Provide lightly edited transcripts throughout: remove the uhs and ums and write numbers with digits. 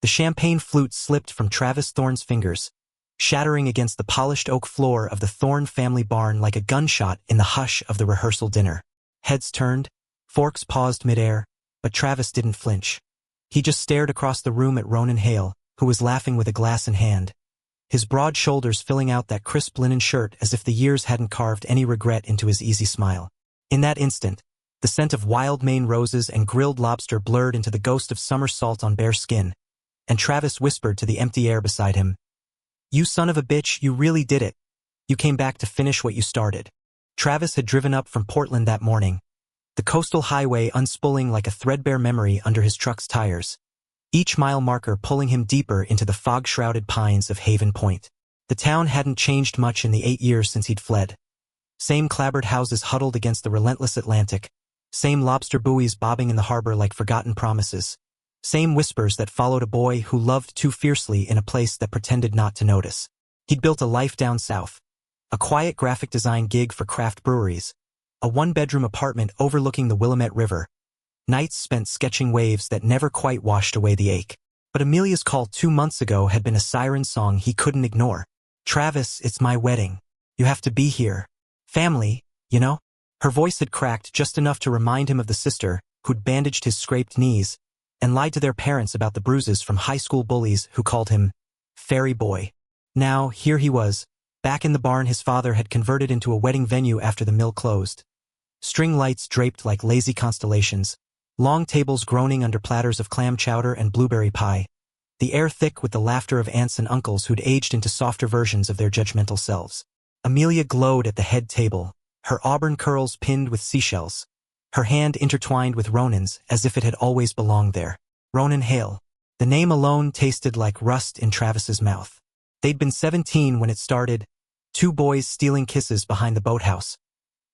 The champagne flute slipped from Travis Thorne's fingers, shattering against the polished oak floor of the Thorne family barn like a gunshot in the hush of the rehearsal dinner. Heads turned, forks paused midair, but Travis didn't flinch. He just stared across the room at Ronan Hale, who was laughing with a glass in hand, his broad shoulders filling out that crisp linen shirt as if the years hadn't carved any regret into his easy smile. In that instant, the scent of wild Maine roses and grilled lobster blurred into the ghost of summer salt on bare skin, and Travis whispered to the empty air beside him, "You son of a bitch, you really did it. You came back to finish what you started." Travis had driven up from Portland that morning, the coastal highway unspooling like a threadbare memory under his truck's tires, each mile marker pulling him deeper into the fog-shrouded pines of Haven Point. The town hadn't changed much in the 8 years since he'd fled. Same clapboard houses huddled against the relentless Atlantic, same lobster buoys bobbing in the harbor like forgotten promises, same whispers that followed a boy who loved too fiercely in a place that pretended not to notice. He'd built a life down south, a quiet graphic design gig for craft breweries, a one-bedroom apartment overlooking the Willamette River, nights spent sketching waves that never quite washed away the ache. But Amelia's call 2 months ago had been a siren song he couldn't ignore. "Travis, it's my wedding. You have to be here. Family, you know?" Her voice had cracked just enough to remind him of the sister who'd bandaged his scraped knees and lied to their parents about the bruises from high school bullies who called him Fairy Boy. Now, here he was, back in the barn his father had converted into a wedding venue after the mill closed. String lights draped like lazy constellations, long tables groaning under platters of clam chowder and blueberry pie, the air thick with the laughter of aunts and uncles who'd aged into softer versions of their judgmental selves. Amelia glowed at the head table, her auburn curls pinned with seashells, her hand intertwined with Ronan's as if it had always belonged there. Ronan Hale. The name alone tasted like rust in Travis's mouth. They'd been 17 when it started, 2 boys stealing kisses behind the boathouse,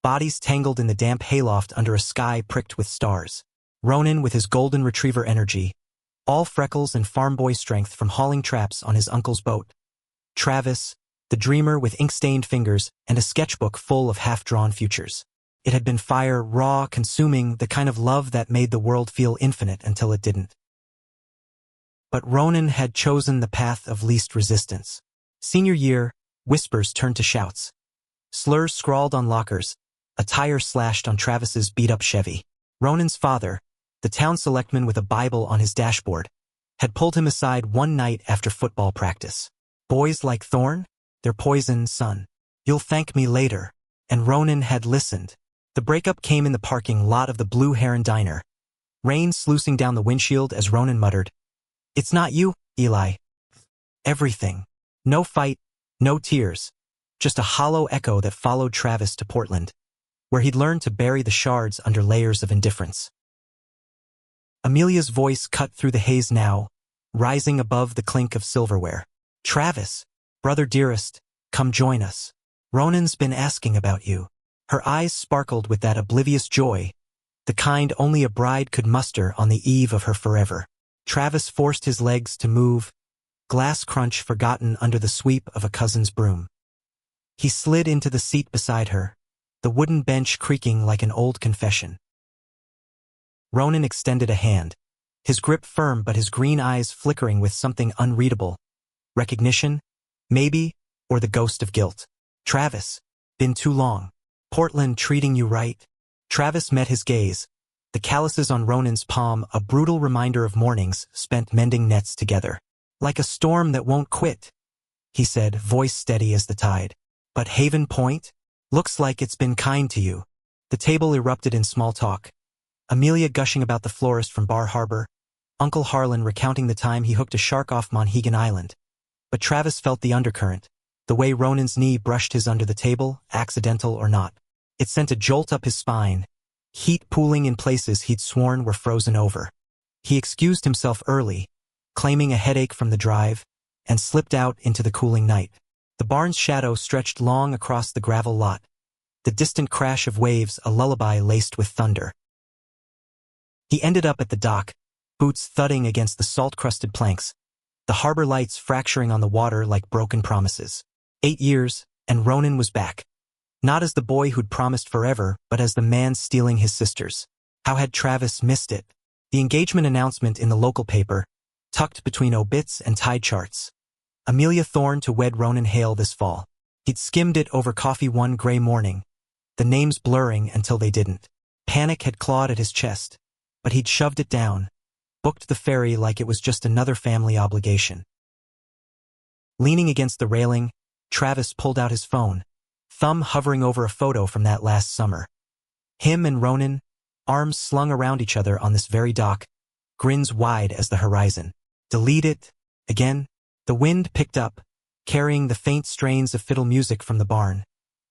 bodies tangled in the damp hayloft under a sky pricked with stars. Ronan with his golden retriever energy, all freckles and farm boy strength from hauling traps on his uncle's boat. Travis, the dreamer with ink-stained fingers and a sketchbook full of half-drawn futures. It had been fire, raw, consuming, the kind of love that made the world feel infinite until it didn't. But Ronan had chosen the path of least resistance. Senior year, whispers turned to shouts. Slurs scrawled on lockers, a tire slashed on Travis's beat-up Chevy. Ronan's father, the town selectman with a Bible on his dashboard, had pulled him aside one night after football practice. "Boys like Thorne? They're poison, son. You'll thank me later." And Ronan had listened. The breakup came in the parking lot of the Blue Heron Diner, rain sluicing down the windshield as Ronan muttered, "It's not you, Eli." Everything. No fight, no tears, just a hollow echo that followed Travis to Portland, where he'd learned to bury the shards under layers of indifference. Amelia's voice cut through the haze now, rising above the clink of silverware. "Travis, brother dearest, come join us. Ronan's been asking about you." Her eyes sparkled with that oblivious joy, the kind only a bride could muster on the eve of her forever. Travis forced his legs to move, glass crunch forgotten under the sweep of a cousin's broom. He slid into the seat beside her, the wooden bench creaking like an old confession. Ronan extended a hand, his grip firm but his green eyes flickering with something unreadable. Recognition? Maybe, or the ghost of guilt. "Travis, been too long. Portland treating you right?" Travis met his gaze, the calluses on Ronan's palm a brutal reminder of mornings spent mending nets together. "Like a storm that won't quit," he said, voice steady as the tide. "But Haven Point? Looks like it's been kind to you." The table erupted in small talk. Amelia gushing about the florist from Bar Harbor, Uncle Harlan recounting the time he hooked a shark off Monhegan Island. But Travis felt the undercurrent, the way Ronan's knee brushed his under the table, accidental or not. It sent a jolt up his spine, heat pooling in places he'd sworn were frozen over. He excused himself early, claiming a headache from the drive, and slipped out into the cooling night. The barn's shadow stretched long across the gravel lot, the distant crash of waves a lullaby laced with thunder. He ended up at the dock, boots thudding against the salt-crusted planks, the harbor lights fracturing on the water like broken promises. 8 years, and Ronan was back. Not as the boy who'd promised forever, but as the man stealing his sisters. How had Travis missed it? The engagement announcement in the local paper, tucked between obits and tide charts. Amelia Thorne to wed Ronan Hale this fall. He'd skimmed it over coffee one gray morning, the names blurring until they didn't. Panic had clawed at his chest, but he'd shoved it down, booked the ferry like it was just another family obligation. Leaning against the railing, Travis pulled out his phone, thumb hovering over a photo from that last summer. Him and Ronan, arms slung around each other on this very dock, grins wide as the horizon. Delete it. Again, the wind picked up, carrying the faint strains of fiddle music from the barn,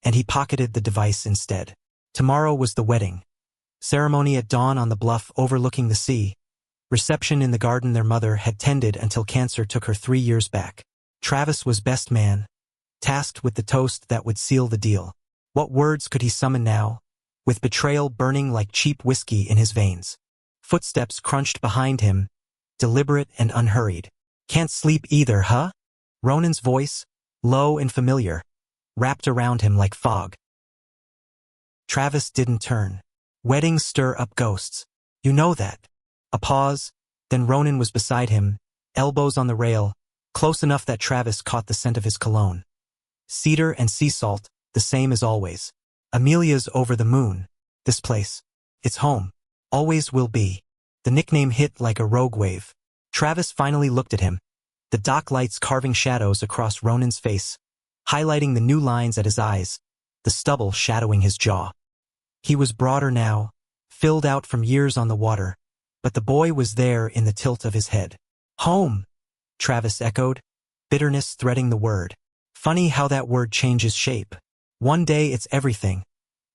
and he pocketed the device instead. Tomorrow was the wedding. Ceremony at dawn on the bluff overlooking the sea. Reception in the garden their mother had tended until cancer took her 3 years back. Travis was best man, tasked with the toast that would seal the deal. What words could he summon now, with betrayal burning like cheap whiskey in his veins? Footsteps crunched behind him, deliberate and unhurried. Can't sleep either, huh? Ronan's voice, low and familiar, wrapped around him like fog. Travis didn't turn. Weddings stir up ghosts. You know that. A pause, then Ronan was beside him, elbows on the rail, close enough that Travis caught the scent of his cologne. Cedar and sea salt, the same as always. Amelia's over the moon. This place. It's home. Always will be. The nickname hit like a rogue wave. Travis finally looked at him, the dock lights carving shadows across Ronan's face, highlighting the new lines at his eyes, the stubble shadowing his jaw. He was broader now, filled out from years on the water, but the boy was there in the tilt of his head. Home, Travis echoed, bitterness threading the word. Funny how that word changes shape. One day it's everything,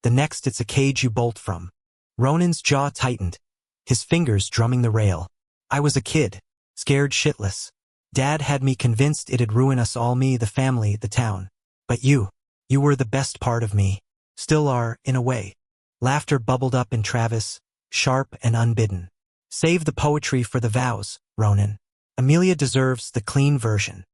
the next it's a cage you bolt from. Ronan's jaw tightened, his fingers drumming the rail. I was a kid, scared shitless. Dad had me convinced it'd ruin us all, me, the family, the town. But you were the best part of me. Still are, in a way. Laughter bubbled up in Travis, sharp and unbidden. Save the poetry for the vows, Ronan. Amelia deserves the clean version.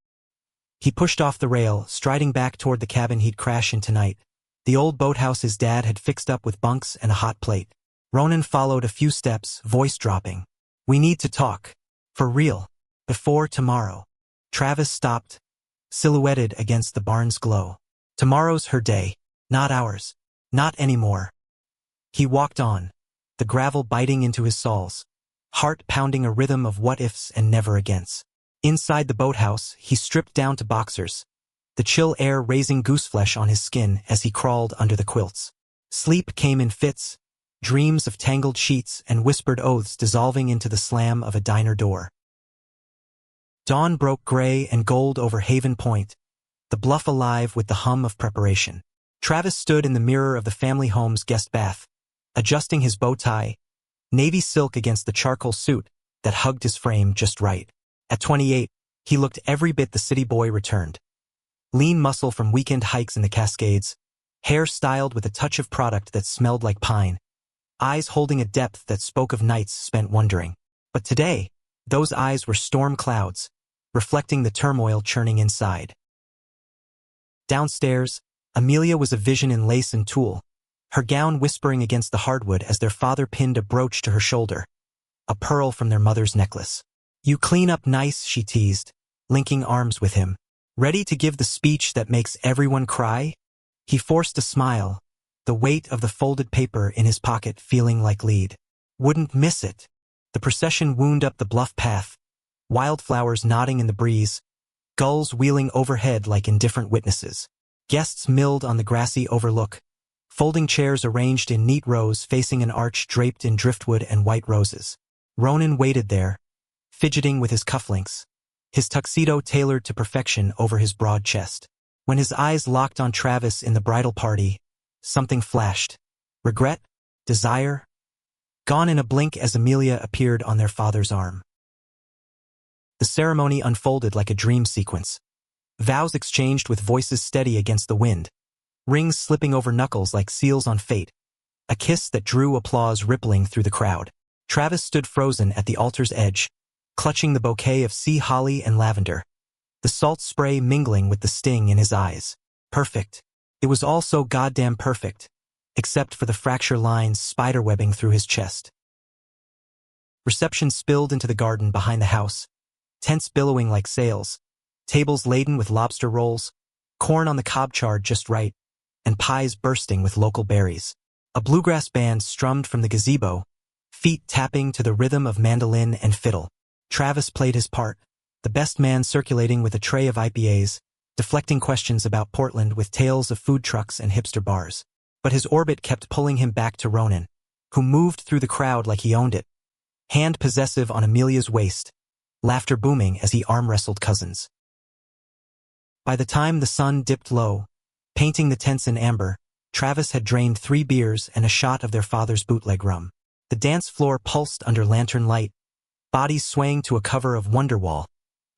He pushed off the rail, striding back toward the cabin he'd crash in tonight, the old boathouse his dad had fixed up with bunks and a hot plate. Ronan followed a few steps, voice dropping. We need to talk. For real. Before tomorrow. Travis stopped, silhouetted against the barn's glow. Tomorrow's her day, not ours. Not anymore. He walked on, the gravel biting into his soles, heart pounding a rhythm of what-ifs and never-agains. Inside the boathouse, he stripped down to boxers, the chill air raising gooseflesh on his skin as he crawled under the quilts. Sleep came in fits, dreams of tangled sheets and whispered oaths dissolving into the slam of a diner door. Dawn broke gray and gold over Haven Point, the bluff alive with the hum of preparation. Travis stood in the mirror of the family home's guest bath, adjusting his bow tie, navy silk against the charcoal suit that hugged his frame just right. At 28, he looked every bit the city boy returned. Lean muscle from weekend hikes in the Cascades, hair styled with a touch of product that smelled like pine, eyes holding a depth that spoke of nights spent wondering. But today, those eyes were storm clouds, reflecting the turmoil churning inside. Downstairs, Amelia was a vision in lace and tulle, her gown whispering against the hardwood as their father pinned a brooch to her shoulder, a pearl from their mother's necklace. You clean up nice, she teased, linking arms with him. Ready to give the speech that makes everyone cry? He forced a smile, the weight of the folded paper in his pocket feeling like lead. Wouldn't miss it. The procession wound up the bluff path, wildflowers nodding in the breeze, gulls wheeling overhead like indifferent witnesses. Guests milled on the grassy overlook, folding chairs arranged in neat rows facing an arch draped in driftwood and white roses. Ronan waited there, fidgeting with his cufflinks, his tuxedo tailored to perfection over his broad chest. When his eyes locked on Travis in the bridal party, something flashed. Regret? Desire? Gone in a blink as Amelia appeared on their father's arm. The ceremony unfolded like a dream sequence. Vows exchanged with voices steady against the wind, rings slipping over knuckles like seals on fate, a kiss that drew applause rippling through the crowd. Travis stood frozen at the altar's edge, clutching the bouquet of sea holly and lavender, the salt spray mingling with the sting in his eyes. Perfect. It was all so goddamn perfect, except for the fracture lines spiderwebbing through his chest. Reception spilled into the garden behind the house, tents billowing like sails, tables laden with lobster rolls, corn on the cob charred just right, and pies bursting with local berries. A bluegrass band strummed from the gazebo, feet tapping to the rhythm of mandolin and fiddle. Travis played his part, the best man circulating with a tray of IPAs, deflecting questions about Portland with tales of food trucks and hipster bars. But his orbit kept pulling him back to Ronan, who moved through the crowd like he owned it, hand possessive on Amelia's waist, laughter booming as he arm-wrestled cousins. By the time the sun dipped low, painting the tents in amber, Travis had drained 3 beers and a shot of their father's bootleg rum. The dance floor pulsed under lantern light, bodies swaying to a cover of Wonderwall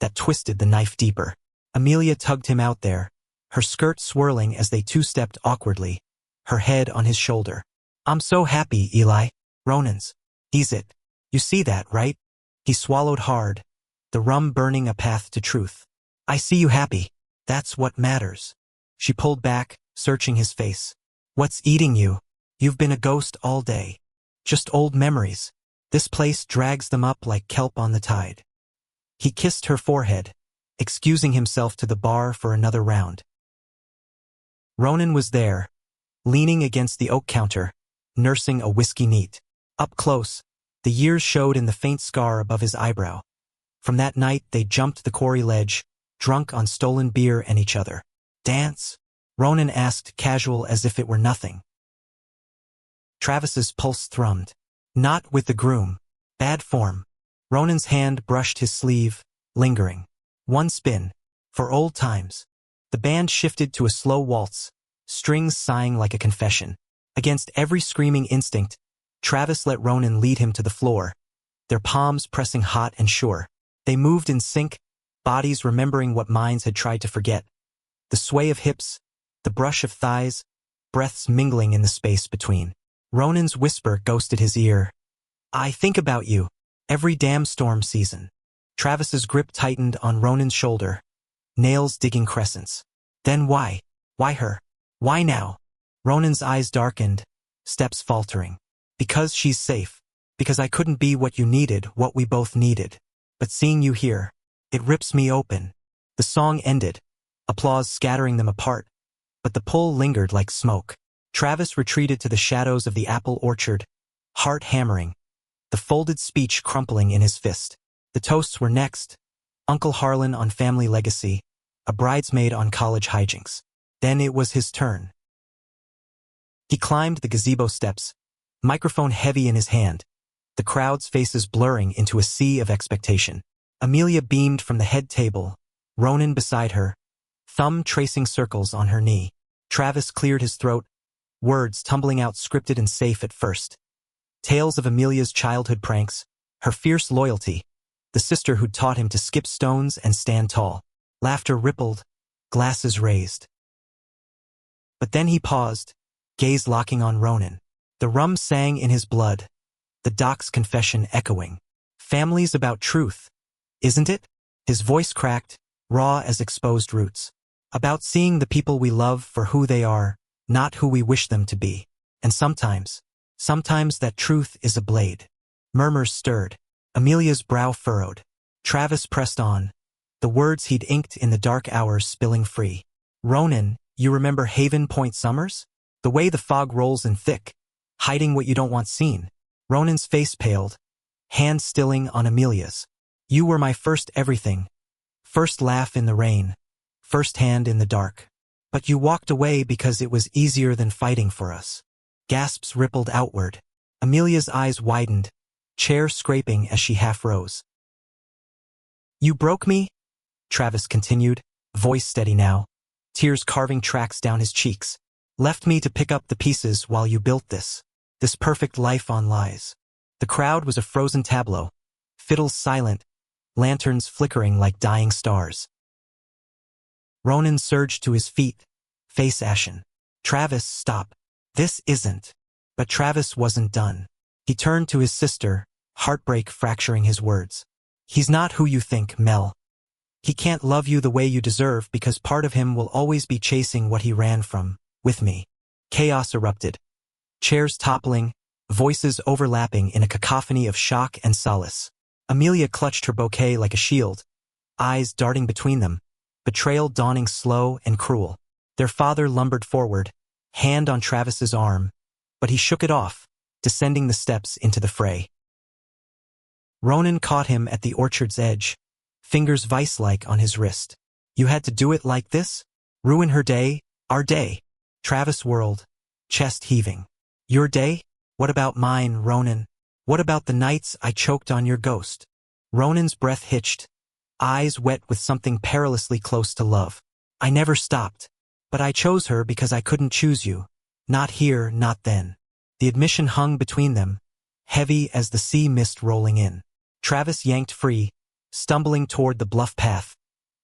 that twisted the knife deeper. Amelia tugged him out there, her skirt swirling as they two-stepped awkwardly, her head on his shoulder. "I'm so happy, Eli." Ronan's. "He's it. You see that, right?" He swallowed hard, the rum burning a path to truth. "I see you happy. That's what matters." She pulled back, searching his face. "What's eating you? You've been a ghost all day. Just old memories. This place drags them up like kelp on the tide." He kissed her forehead, excusing himself to the bar for another round. Ronan was there, leaning against the oak counter, nursing a whiskey neat. Up close, the years showed in the faint scar above his eyebrow. From that night they jumped the quarry ledge, drunk on stolen beer and each other. "Dance?" Ronan asked, casual as if it were nothing. Travis's pulse thrummed. "Not with the groom. Bad form." Ronan's hand brushed his sleeve, lingering. "One spin. For old times." The band shifted to a slow waltz, strings sighing like a confession. Against every screaming instinct, Travis let Ronan lead him to the floor, their palms pressing hot and sure. They moved in sync, bodies remembering what minds had tried to forget. The sway of hips, the brush of thighs, breaths mingling in the space between. Ronan's whisper ghosted his ear. "I think about you, every damn storm season." Travis's grip tightened on Ronan's shoulder, nails digging crescents. "Then why? Why her? Why now?" Ronan's eyes darkened, steps faltering. "Because she's safe. Because I couldn't be what you needed, what we both needed. But seeing you here, it rips me open." The song ended, applause scattering them apart, but the pull lingered like smoke. Travis retreated to the shadows of the apple orchard, heart hammering, the folded speech crumpling in his fist. The toasts were next: Uncle Harlan on family legacy, a bridesmaid on college hijinks. Then it was his turn. He climbed the gazebo steps, microphone heavy in his hand, the crowd's faces blurring into a sea of expectation. Amelia beamed from the head table, Ronan beside her, thumb tracing circles on her knee. Travis cleared his throat, words tumbling out scripted and safe at first. Tales of Amelia's childhood pranks, her fierce loyalty, the sister who'd taught him to skip stones and stand tall. Laughter rippled, glasses raised. But then he paused, gaze locking on Ronan. The rum sang in his blood, the doc's confession echoing. "Family's about truth, isn't it?" His voice cracked, raw as exposed roots. "About seeing the people we love for who they are, not who we wish them to be. And sometimes that truth is a blade." Murmurs stirred. Amelia's brow furrowed. Travis pressed on, the words he'd inked in the dark hours spilling free. "Ronan, you remember Haven Point summers? The way the fog rolls in thick, hiding what you don't want seen." Ronan's face paled, hand stilling on Amelia's. "You were my first everything. First laugh in the rain, first hand in the dark. But you walked away because it was easier than fighting for us." Gasps rippled outward. Amelia's eyes widened, chair scraping as she half rose. "You broke me?" Travis continued, voice steady now, tears carving tracks down his cheeks. "Left me to pick up the pieces while you built this perfect life on lies." The crowd was a frozen tableau, fiddles silent, lanterns flickering like dying stars. Ronan surged to his feet, face ashen. "Travis, stop. This isn't." But Travis wasn't done. He turned to his sister, heartbreak fracturing his words. "He's not who you think, Mel. He can't love you the way you deserve because part of him will always be chasing what he ran from, with me." Chaos erupted. Chairs toppling, voices overlapping in a cacophony of shock and solace. Amelia clutched her bouquet like a shield, eyes darting between them, betrayal dawning slow and cruel. Their father lumbered forward, hand on Travis's arm, but he shook it off, descending the steps into the fray. Ronan caught him at the orchard's edge, fingers vice-like on his wrist. You had to do it like this? Ruin her day, our day. Travis whirled, chest heaving. Your day? What about mine, Ronan? What about the nights I choked on your ghost? Ronan's breath hitched, eyes wet with something perilously close to love. I never stopped. But I chose her because I couldn't choose you. Not here, not then. The admission hung between them, heavy as the sea mist rolling in. Travis yanked free, stumbling toward the bluff path,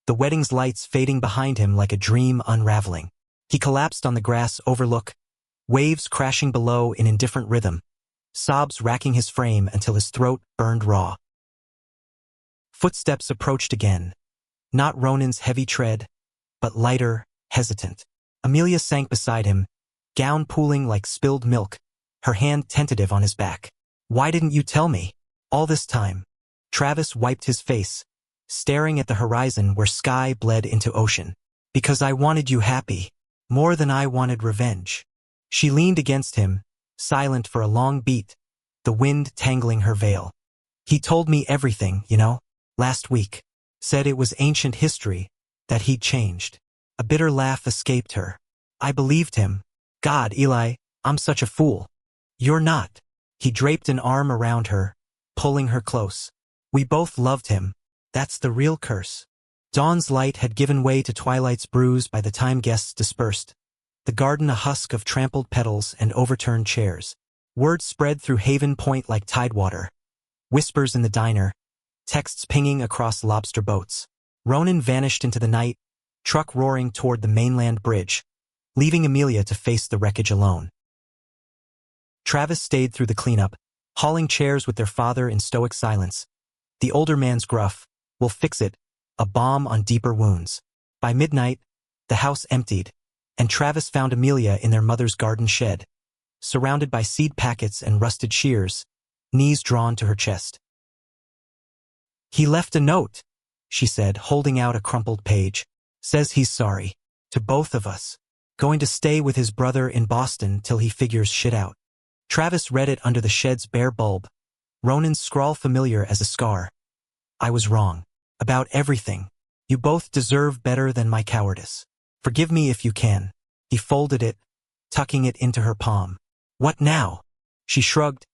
the wedding's lights fading behind him like a dream unraveling. He collapsed on the grass overlook, waves crashing below in indifferent rhythm, sobs racking his frame until his throat burned raw. Footsteps approached again, not Ronan's heavy tread, but lighter, hesitant. Amelia sank beside him, gown pooling like spilled milk, her hand tentative on his back. Why didn't you tell me? All this time. Travis wiped his face, staring at the horizon where sky bled into ocean. Because I wanted you happy, more than I wanted revenge. She leaned against him, silent for a long beat, the wind tangling her veil. He told me everything, last week. Said it was ancient history, that he'd changed. A bitter laugh escaped her. I believed him. God, Eli, I'm such a fool. You're not. He draped an arm around her, pulling her close. We both loved him. That's the real curse. Dawn's light had given way to twilight's bruise by the time guests dispersed, the garden a husk of trampled petals and overturned chairs. Word spread through Haven Point like tidewater. Whispers in the diner, texts pinging across lobster boats. Ronan vanished into the night, truck roaring toward the mainland bridge, leaving Amelia to face the wreckage alone. Travis stayed through the cleanup, hauling chairs with their father in stoic silence. The older man's gruff, "We'll fix it," a balm on deeper wounds. By midnight, the house emptied, and Travis found Amelia in their mother's garden shed, surrounded by seed packets and rusted shears, knees drawn to her chest. He left a note, she said, holding out a crumpled page. Says he's sorry. To both of us. Going to stay with his brother in Boston till he figures shit out. Travis read it under the shed's bare bulb, Ronan's scrawl familiar as a scar. I was wrong. About everything. You both deserve better than my cowardice. Forgive me if you can. He folded it, tucking it into her palm. What now? She shrugged,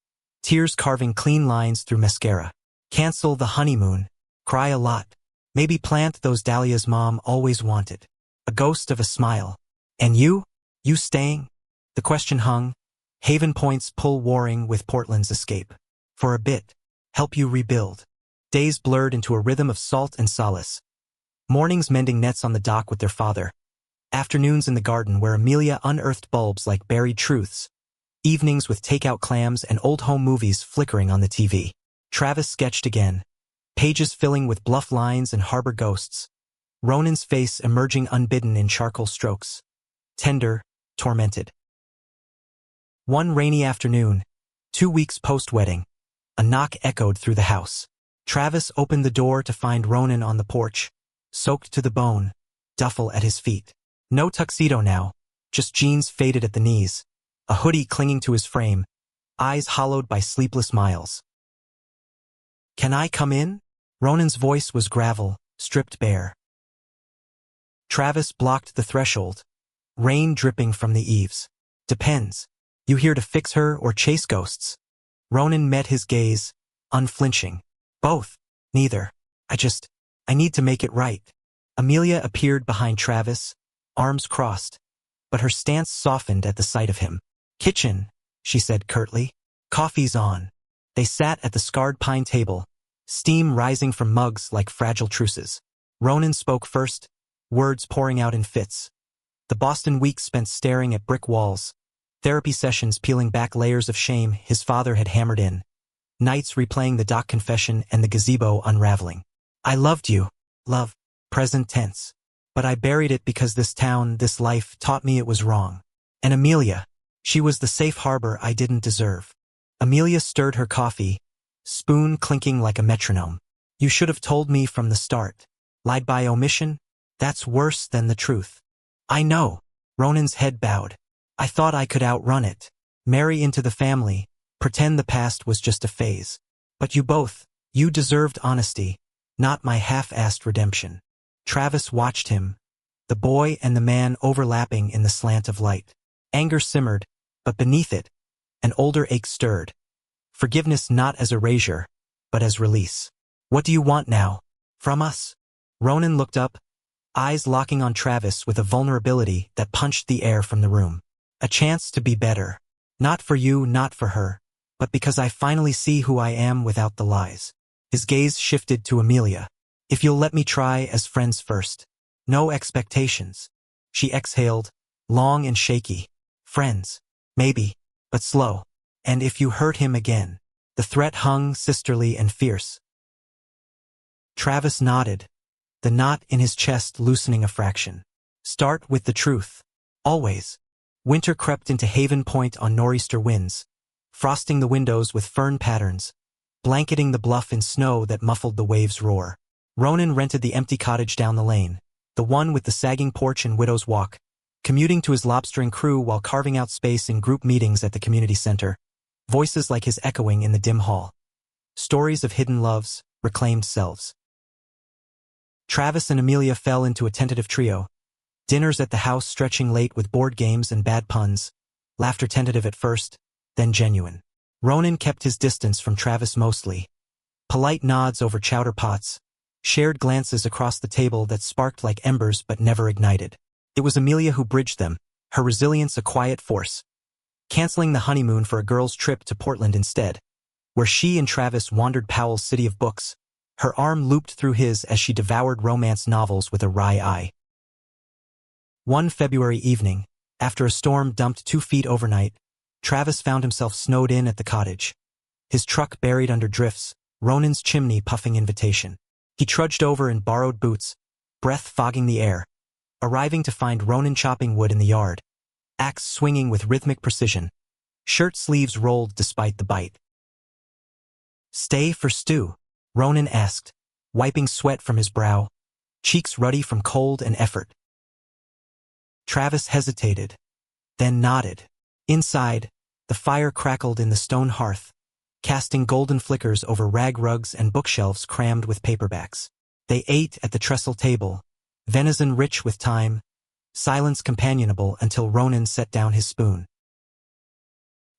tears carving clean lines through mascara. Cancel the honeymoon. Cry a lot. Maybe plant those dahlias Mom always wanted. A ghost of a smile. And you? You staying? The question hung, Haven Point's pull warring with Portland's escape. For a bit. Help you rebuild. Days blurred into a rhythm of salt and solace. Mornings mending nets on the dock with their father. Afternoons in the garden where Amelia unearthed bulbs like buried truths. Evenings with takeout clams and old home movies flickering on the TV. Travis sketched again. Pages filling with bluff lines and harbor ghosts. Ronan's face emerging unbidden in charcoal strokes. Tender, tormented. One rainy afternoon, 2 weeks post-wedding, a knock echoed through the house. Travis opened the door to find Ronan on the porch, soaked to the bone, duffel at his feet. No tuxedo now, just jeans faded at the knees, a hoodie clinging to his frame, eyes hollowed by sleepless miles. Can I come in? Ronan's voice was gravel, stripped bare. Travis blocked the threshold, rain dripping from the eaves. Depends. You here to fix her or chase ghosts? Ronan met his gaze, unflinching. Both. Neither. I need to make it right. Amelia appeared behind Travis, arms crossed, but her stance softened at the sight of him. Kitchen, she said curtly. Coffee's on. They sat at the scarred pine table, steam rising from mugs like fragile truces. Ronan spoke first, words pouring out in fits. The Boston week spent staring at brick walls, therapy sessions peeling back layers of shame his father had hammered in, nights replaying the dock confession and the gazebo unraveling. I loved you, love, present tense. But I buried it because this town, this life, taught me it was wrong. And Amelia, she was the safe harbor I didn't deserve. Amelia stirred her coffee, spoon clinking like a metronome. You should have told me from the start. Lied by omission? That's worse than the truth. I know. Ronan's head bowed. I thought I could outrun it. Marry into the family. Pretend the past was just a phase. But you deserved honesty, not my half-assed redemption. Travis watched him, the boy and the man overlapping in the slant of light. Anger simmered, but beneath it, an older ache stirred. Forgiveness not as erasure, but as release. What do you want now? From us? Ronan looked up, eyes locking on Travis with a vulnerability that punched the air from the room. A chance to be better. Not for you, not for her, but because I finally see who I am without the lies. His gaze shifted to Amelia. If you'll let me try as friends first. No expectations. She exhaled, long and shaky. Friends. Maybe, but slow. And if you hurt him again. The threat hung sisterly and fierce. Travis nodded, the knot in his chest loosening a fraction. Start with the truth. Always. Winter crept into Haven Point on nor'easter winds, frosting the windows with fern patterns, blanketing the bluff in snow that muffled the waves' roar. Ronan rented the empty cottage down the lane, the one with the sagging porch and widow's walk, commuting to his lobstering crew while carving out space in group meetings at the community center, voices like his echoing in the dim hall. Stories of hidden loves, reclaimed selves. Travis and Amelia fell into a tentative trio, dinners at the house stretching late with board games and bad puns, laughter tentative at first, then genuine. Ronan kept his distance from Travis mostly. Polite nods over chowder pots, shared glances across the table that sparked like embers but never ignited. It was Amelia who bridged them, her resilience a quiet force, canceling the honeymoon for a girls' trip to Portland instead, where she and Travis wandered Powell's City of Books, her arm looped through his as she devoured romance novels with a wry eye. One February evening, after a storm dumped 2 feet overnight, Travis found himself snowed in at the cottage. His truck buried under drifts, Ronan's chimney puffing invitation. He trudged over in borrowed boots, breath fogging the air, arriving to find Ronan chopping wood in the yard, axe swinging with rhythmic precision, shirt sleeves rolled despite the bite. Stay for stew? Ronan asked, wiping sweat from his brow, cheeks ruddy from cold and effort. Travis hesitated, then nodded. Inside, the fire crackled in the stone hearth, casting golden flickers over rag rugs and bookshelves crammed with paperbacks. They ate at the trestle table, venison rich with thyme, silence companionable until Ronan set down his spoon.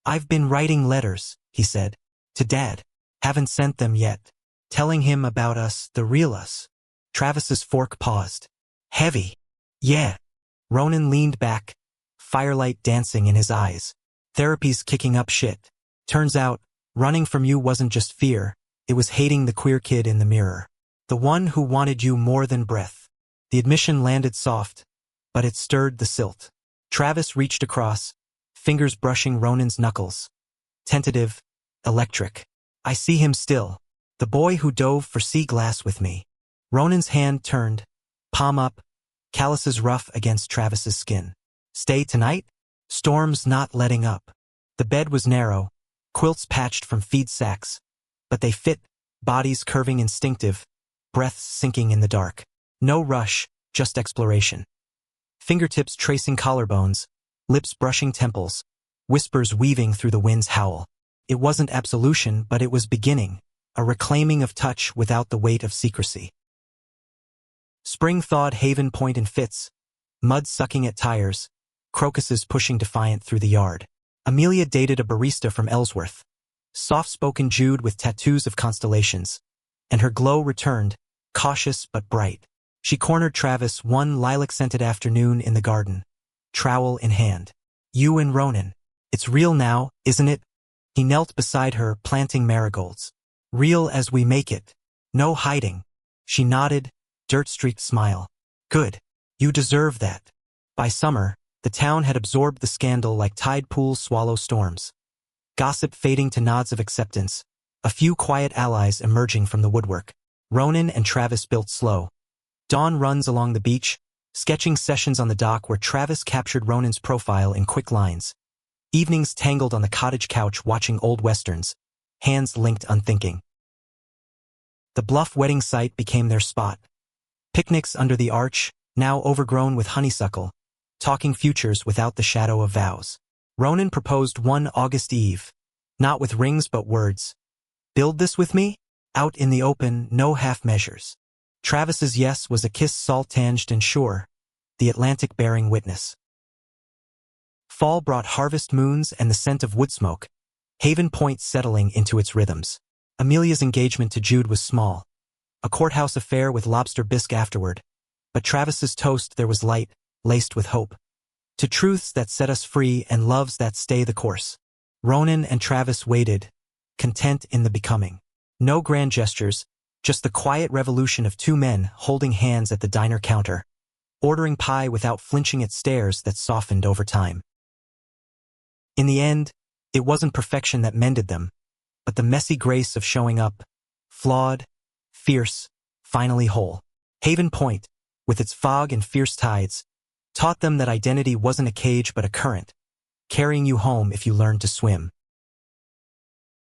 I've been writing letters, he said, to Dad. Haven't sent them yet. Telling him about us, the real us. Travis's fork paused. Heavy. Yeah. Ronan leaned back, firelight dancing in his eyes. Therapy's kicking up shit. Turns out, running from you wasn't just fear, it was hating the queer kid in the mirror. The one who wanted you more than breath. The admission landed soft, but it stirred the silt. Travis reached across, fingers brushing Ronan's knuckles. Tentative, electric. I see him still. The boy who dove for sea glass with me. Ronan's hand turned, palm up, calluses rough against Travis's skin. Stay tonight? Storm's not letting up. The bed was narrow, quilts patched from feed sacks, but they fit, bodies curving instinctive, breaths sinking in the dark. No rush, just exploration. Fingertips tracing collarbones, lips brushing temples, whispers weaving through the wind's howl. It wasn't absolution, but it was beginning, a reclaiming of touch without the weight of secrecy. Spring thawed Haven Point in fits, mud sucking at tires, crocuses pushing defiant through the yard. Amelia dated a barista from Ellsworth, soft-spoken Jude with tattoos of constellations, and her glow returned, cautious but bright. She cornered Travis one lilac-scented afternoon in the garden, trowel in hand. You and Ronan. It's real now, isn't it? He knelt beside her, planting marigolds. Real as we make it. No hiding. She nodded, dirt-streaked smile. Good. You deserve that. By summer, the town had absorbed the scandal like tide pools swallow storms. Gossip fading to nods of acceptance, a few quiet allies emerging from the woodwork. Ronan and Travis built slow. Dawn runs along the beach, sketching sessions on the dock where Travis captured Ronan's profile in quick lines. Evenings tangled on the cottage couch watching old westerns, hands linked unthinking. The bluff wedding site became their spot. Picnics under the arch, now overgrown with honeysuckle, talking futures without the shadow of vows. Ronan proposed one August eve, not with rings but words. Build this with me? Out in the open, no half measures. Travis's yes was a kiss salt-tinged and sure, the Atlantic bearing witness. Fall brought harvest moons and the scent of wood smoke, Haven Point settling into its rhythms. Amelia's engagement to Jude was small, a courthouse affair with lobster bisque afterward, but Travis's toast there was light, laced with hope. To truths that set us free and loves that stay the course. Ronan and Travis waited, content in the becoming. No grand gestures, just the quiet revolution of two men holding hands at the diner counter, ordering pie without flinching at stares that softened over time. In the end, it wasn't perfection that mended them, but the messy grace of showing up, flawed, fierce, finally whole. Haven Point, with its fog and fierce tides, taught them that identity wasn't a cage but a current, carrying you home if you learned to swim.